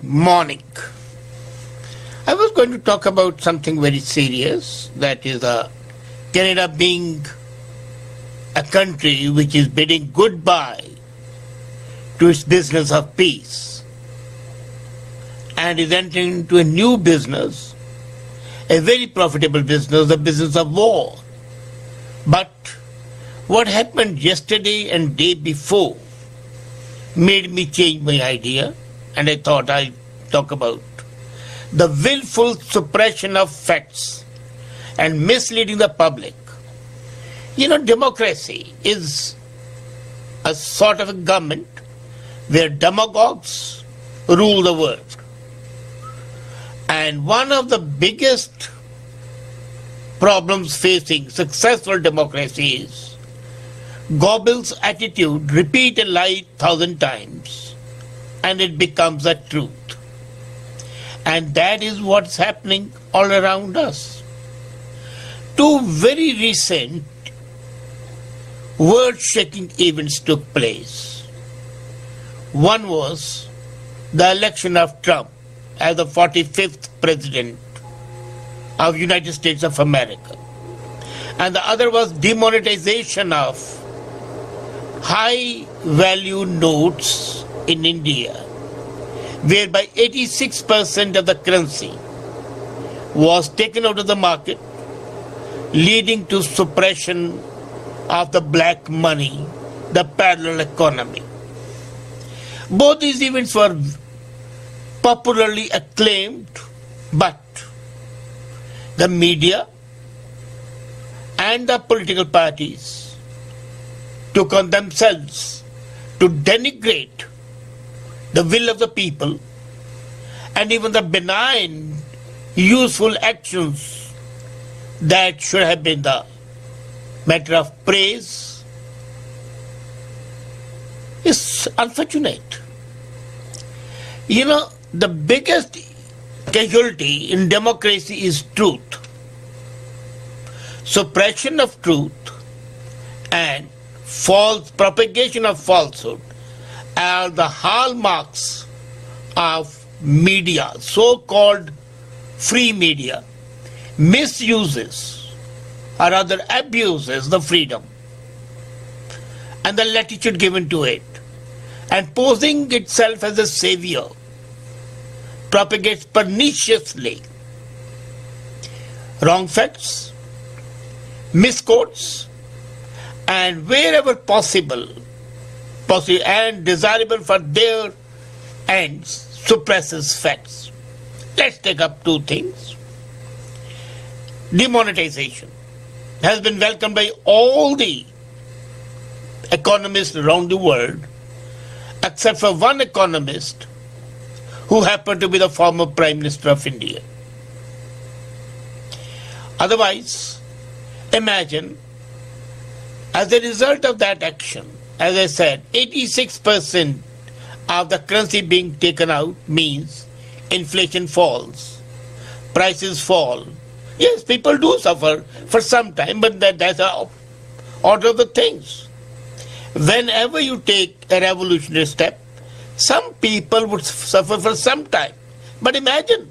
morning. I was going to talk about something very serious, that is Canada being a country which is bidding goodbye to its business of peace and is entering into a new business, a very profitable business, the business of war. But what happened yesterday and day before made me change my idea, and I thought I'd talk about the willful suppression of facts and misleading the public. You know, democracy is a sort of a government where demagogues rule the world. And one of the biggest problems facing successful democracy is Goebbels' attitude: repeat a lie 1,000 times and it becomes a truth. And that is what's happening all around us. Two very recent world-shaking events took place. One was the election of Trump as the 45th president of United States of America. And the other was demonetization of high-value notes in India, whereby 86% of the currency was taken out of the market, leading to suppression of the black money, the parallel economy. Both these events were popularly acclaimed, but the media and the political parties took on themselves to denigrate the will of the people and even the benign, useful actions that should have been the matter of praise. Is unfortunate. You know, the biggest casualty in democracy is truth. Suppression of truth and false propagation of falsehood are the hallmarks of media, so-called free media, misuses or rather abuses the freedom and the latitude given to it, and posing itself as a savior, propagates perniciously wrong facts, misquotes, and wherever possible and desirable for their ends, suppresses facts. Let's take up two things. Demonetization has been welcomed by all the economists around the world, except for one economist who happened to be the former Prime Minister of India. Otherwise, imagine, as a result of that action, as I said, 86% of the currency being taken out means inflation falls, prices fall. Yes, people do suffer for some time, but that's the order of the things. Whenever you take a revolutionary step, some people would suffer for some time. But imagine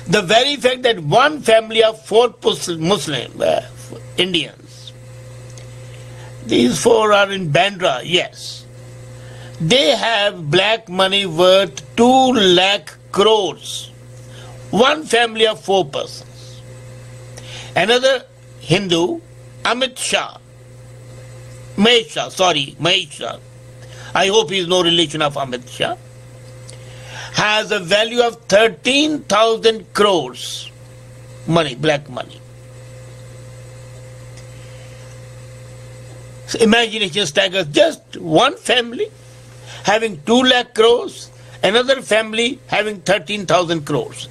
the very fact that one family of 4 Muslim Indians, these 4 are in Bandra, yes, they have black money worth 2 lakh crores. One family of 4 persons. Another Hindu, Mahesh Shah, I hope he is no relation of Amit Shah, has a value of 13,000 crores money, black money. So imagination staggers. Just one family having 2 lakh crores, another family having 13,000 crores.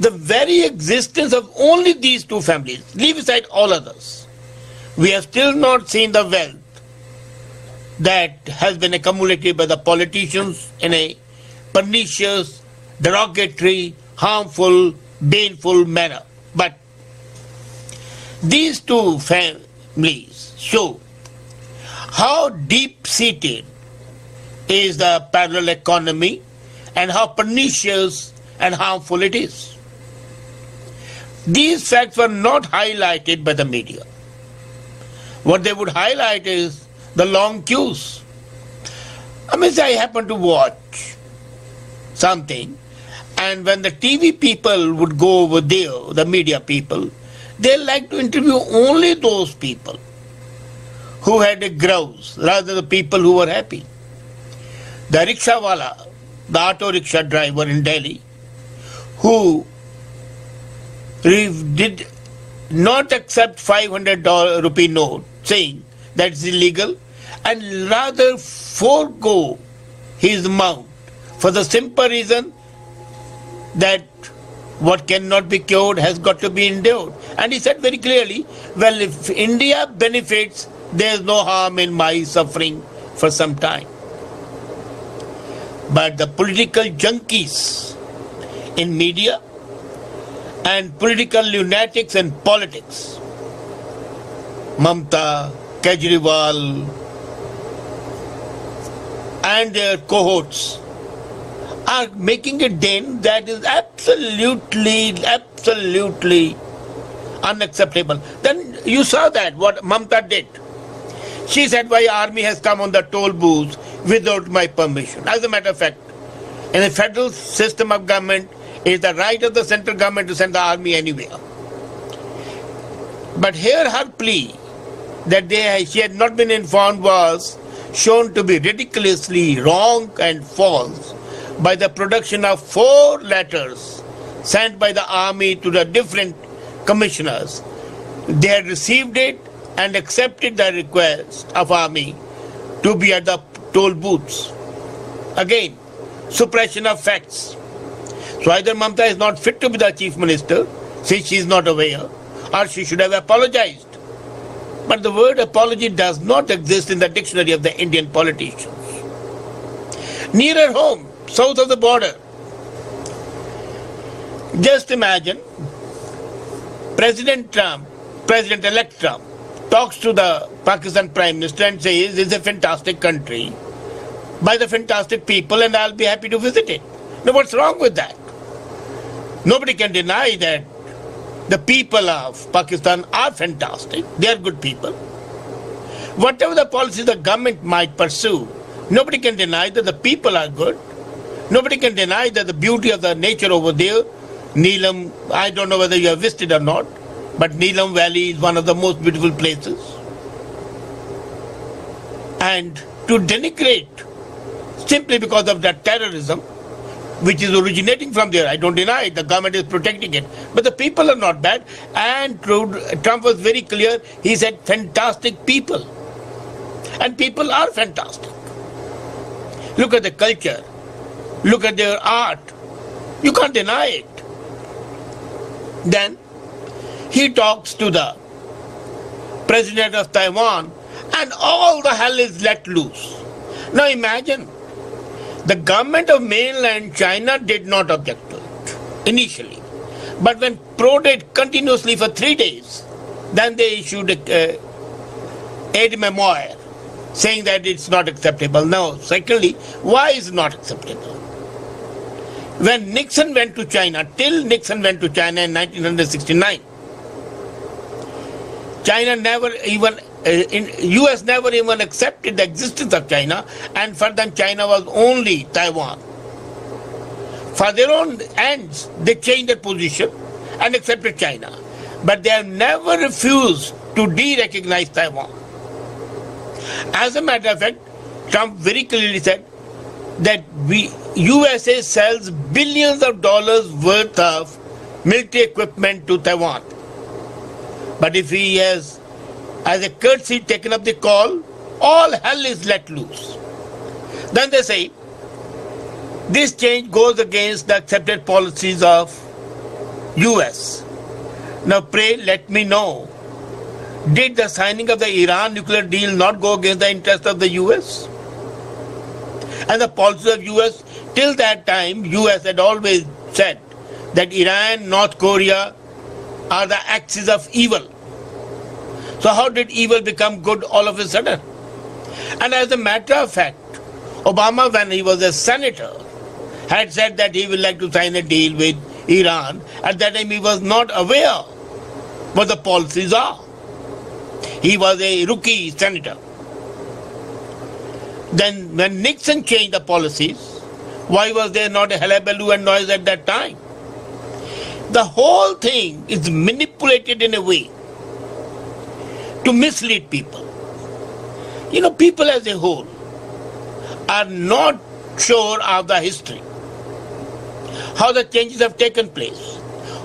The very existence of only these 2 families, leave aside all others, we have still not seen the wealth that has been accumulated by the politicians in a pernicious, derogatory, harmful, baneful manner. But these 2 families show how deep-seated is the parallel economy and how pernicious and harmful it is. These facts were not highlighted by the media. What they would highlight is the long queues. I happened to watch something, and when the TV people would go over there, the media people, they like to interview only those people who had a grouse rather than the people who were happy. The rickshawala, the auto rickshaw driver in Delhi, who did not accept 500 rupee note, saying that's illegal, and rather forego his mount for the simple reason that what cannot be cured has got to be endured. And he said very clearly, well, if India benefits, there is no harm in my suffering for some time. But the political junkies in media and political lunatics in politics, Mamta, Kejriwal, and their cohorts, are making a den that is absolutely unacceptable. Then you saw that, what Mamta did. She said, why army has come on the toll booths without my permission. As a matter of fact, in the federal system of government, it is the right of the central government to send the army anywhere. But here her plea that she had not been informed was shown to be ridiculously wrong and false by the production of 4 letters sent by the army to the different commissioners. They had received it and accepted the request of army to be at the toll booths. Again, suppression of facts. So either Mamta is not fit to be the chief minister, since she is not aware, or she should have apologized. But the word apology does not exist in the dictionary of the Indian politicians. Nearer home, south of the border, just imagine President-elect Trump, talks to the Pakistan Prime Minister and says, this is a fantastic country by the fantastic people and I'll be happy to visit it. Now what's wrong with that? Nobody can deny that the people of Pakistan are fantastic. They are good people. Whatever the policies the government might pursue, nobody can deny that the people are good. Nobody can deny that the beauty of the nature over there, Neelam, I don't know whether you have visited or not, but Neelam Valley is one of the most beautiful places. And to denigrate simply because of that terrorism, which is originating from there, I don't deny it, the government is protecting it, but the people are not bad. And Trump was very clear, he said fantastic people. And people are fantastic. Look at the culture, look at their art, you can't deny it. Then he talks to the president of Taiwan and all the hell is let loose. Now imagine, the government of mainland China did not object to it initially. But when prodded continuously for 3 days, then they issued a aide memoire saying that it's not acceptable. Now, secondly, why is it not acceptable? When Nixon went to China, till Nixon went to China in 1969, China never even, US never even accepted the existence of China, and for them China was only Taiwan. For their own ends, they changed their position and accepted China. But they have never refused to de-recognize Taiwan. As a matter of fact, Trump very clearly said that USA sells billions of dollars worth of military equipment to Taiwan. But if he has, as a courtesy, taken up the call, all hell is let loose. Then they say, this change goes against the accepted policies of US. Now pray let me know, did the signing of the Iran nuclear deal not go against the interest of the US? And the policy of US, till that time, US had always said that Iran, North Korea are the axis of evil. So how did evil become good all of a sudden? And as a matter of fact, Obama, when he was a senator, had said that he would like to sign a deal with Iran. At that time he was not aware what the policies are. He was a rookie senator. Then when Nixon changed the policies, why was there not a hullabaloo and noise at that time? The whole thing is manipulated in a way to mislead people. You know, people as a whole are not sure of the history, how the changes have taken place.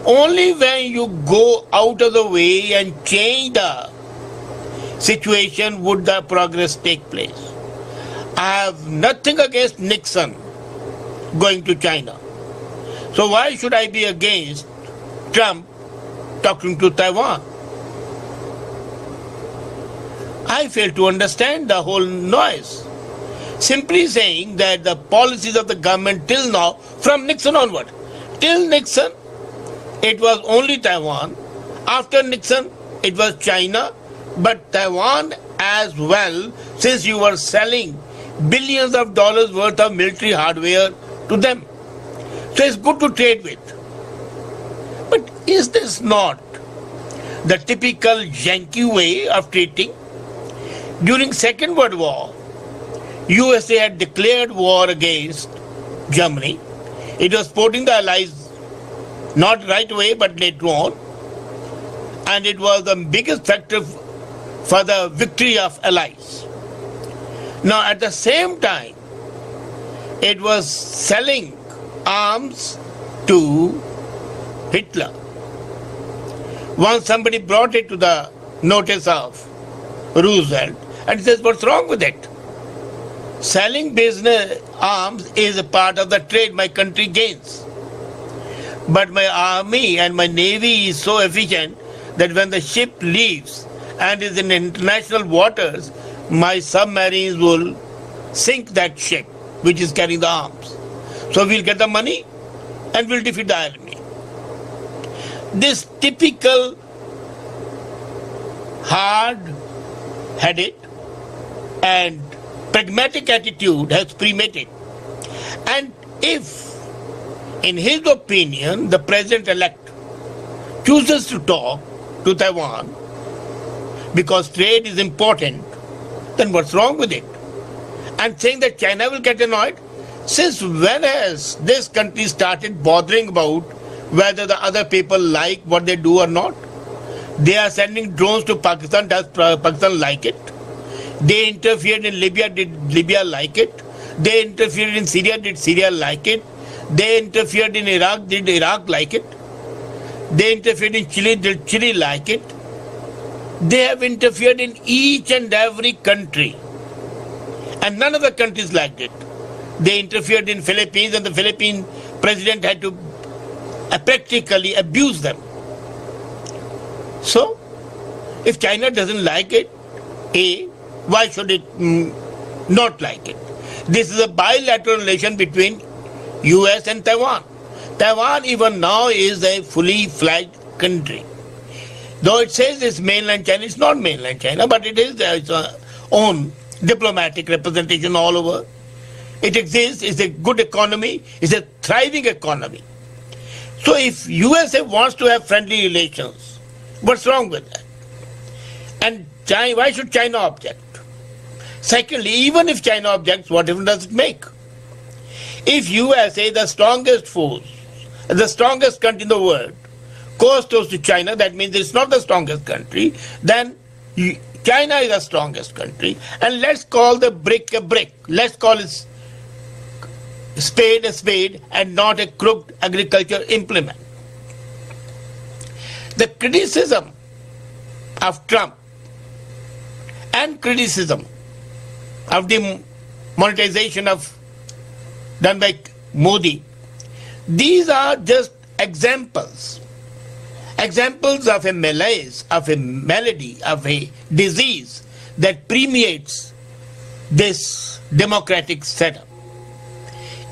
Only when you go out of the way and change the situation would the progress take place. I have nothing against Nixon going to China. So why should I be against Trump talking to Taiwan? I fail to understand the whole noise. Simply saying that the policies of the government till now, from Nixon onward, till Nixon, it was only Taiwan. After Nixon, it was China, but Taiwan as well, since you were selling billions of dollars worth of military hardware to them. So it's good to trade with. But is this not the typical Yankee way of treating? During Second World War, USA had declared war against Germany. It was supporting the Allies, not right away, but later on. And it was the biggest factor for the victory of Allies. Now, at the same time, it was selling arms to Hitler. Once somebody brought it to the notice of Roosevelt, and he says, what's wrong with it? Selling business arms is a part of the trade my country gains. But my army and my navy is so efficient that when the ship leaves and is in international waters, my submarines will sink that ship which is carrying the arms. So we'll get the money and we'll defeat the enemy. This typical hard-headed and pragmatic attitude has premeditated. And if, in his opinion, the president-elect chooses to talk to Taiwan because trade is important, then what's wrong with it? And saying that China will get annoyed? Since when has this country started bothering about whether the other people like what they do or not? They are sending drones to Pakistan. Does Pakistan like it? They interfered in Libya. Did Libya like it? They interfered in Syria. Did Syria like it? They interfered in Iraq. Did Iraq like it? They interfered in Chile. Did Chile like it? They have interfered in each and every country. And none of the countries liked it. They interfered in Philippines, and the Philippine president had to practically abuse them. So, if China doesn't like it, why should it not like it? This is a bilateral relation between US and Taiwan. Taiwan even now is a fully fledged country. Though it says it's mainland China, it's not mainland China, but it is its own diplomatic representation all over. It exists, it's a good economy, it's a thriving economy. So if USA wants to have friendly relations, what's wrong with that? And China, why should China object? Secondly, even if China objects, what difference does it make? If USA, the strongest force, the strongest country in the world, goes close to China, that means it's not the strongest country, then China is the strongest country. And let's call the brick a brick. Let's call it spade a spade and not a crooked agriculture implement. The criticism of Trump and criticism of the monetization done by Modi, these are just examples of a malaise, of a malady, of a disease that permeates this democratic setup.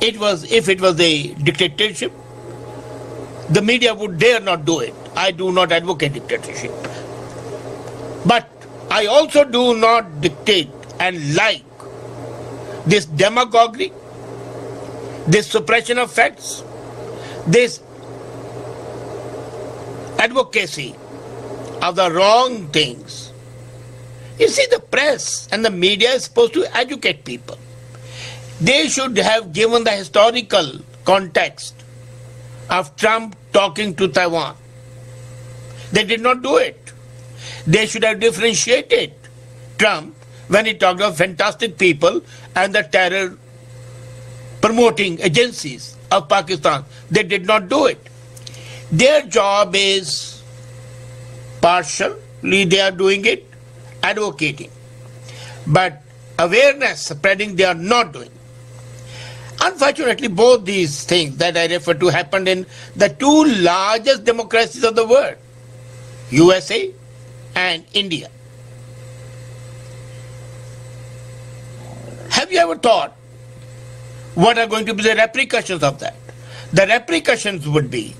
If it was a dictatorship, the media would dare not do it. I do not advocate dictatorship. But I also do not dictate and like this demagoguery, this suppression of facts, this advocacy of the wrong things. You see, the press and the media is supposed to educate people. They should have given the historical context of Trump talking to Taiwan. They did not do it. They should have differentiated Trump when he talked of fantastic people and the terror promoting agencies of Pakistan. They did not do it. Their job is partially they are doing it, advocating. But awareness spreading they are not doing. Unfortunately, both these things that I refer to happened in the two largest democracies of the world, USA and India. Have you ever thought what are going to be the repercussions of that? The repercussions would be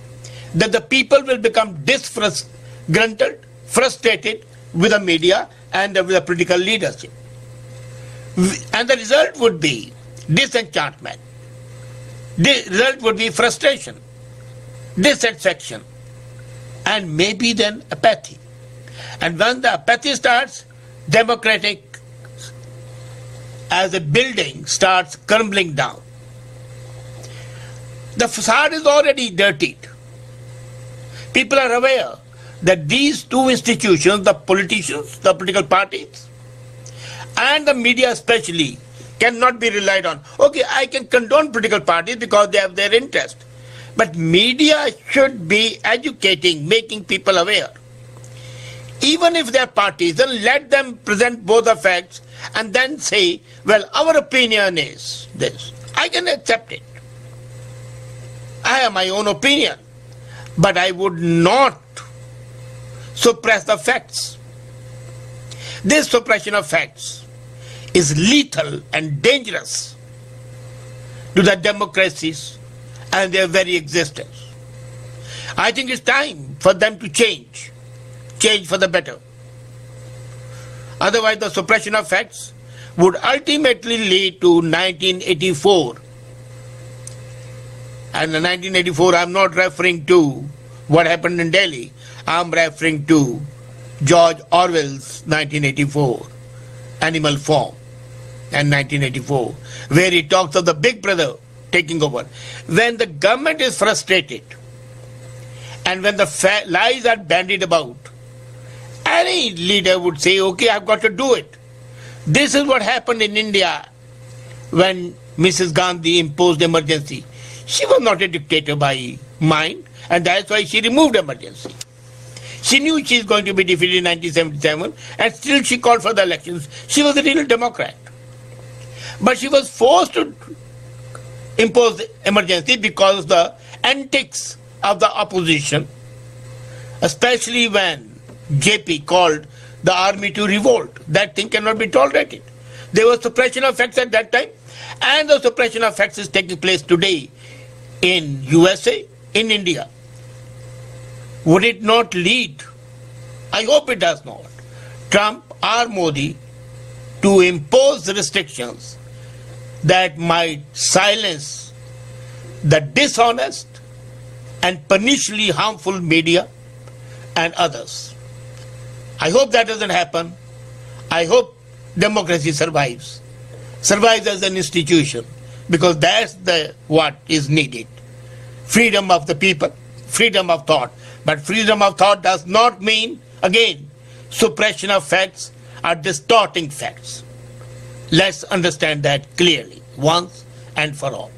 that the people will become disgruntled, frustrated with the media and with the political leadership. And the result would be disenchantment. The result would be frustration, dissatisfaction, and maybe then apathy. And when the apathy starts, democratic as a building starts crumbling down. The facade is already dirtied. People are aware that these two institutions, the politicians, the political parties, and the media especially, cannot be relied on. Okay, I can condone political parties because they have their interest. But media should be educating, making people aware. Even if they are parties, then let them present both the facts and then say, well, our opinion is this. I can accept it. I have my own opinion. But I would not suppress the facts. This suppression of facts is lethal and dangerous to the democracies and their very existence. I think it's time for them to change for the better. Otherwise, the suppression of facts would ultimately lead to 1984. And in 1984, I'm not referring to what happened in Delhi. I'm referring to George Orwell's 1984, Animal Farm, and 1984, where he talks of the big brother taking over. When the government is frustrated and when the lies are bandied about, any leader would say, okay, I've got to do it. This is what happened in India when Mrs. Gandhi imposed emergency. She was not a dictator by mind, and that's why she removed emergency. She knew she was going to be defeated in 1977, and still she called for the elections. She was a real Democrat. But she was forced to impose emergency because of the antics of the opposition, especially when JP called the army to revolt. That thing cannot be tolerated. There was suppression of facts at that time, and the suppression of facts is taking place today in USA, in India. Would it not lead, I hope it does not, Trump or Modi to impose restrictions that might silence the dishonest and punishingly harmful media and others? I hope that doesn't happen. I hope democracy survives as an institution, because that's what is needed. Freedom of the people, freedom of thought. But freedom of thought does not mean, again, suppression of facts or distorting facts. Let's understand that clearly, once and for all.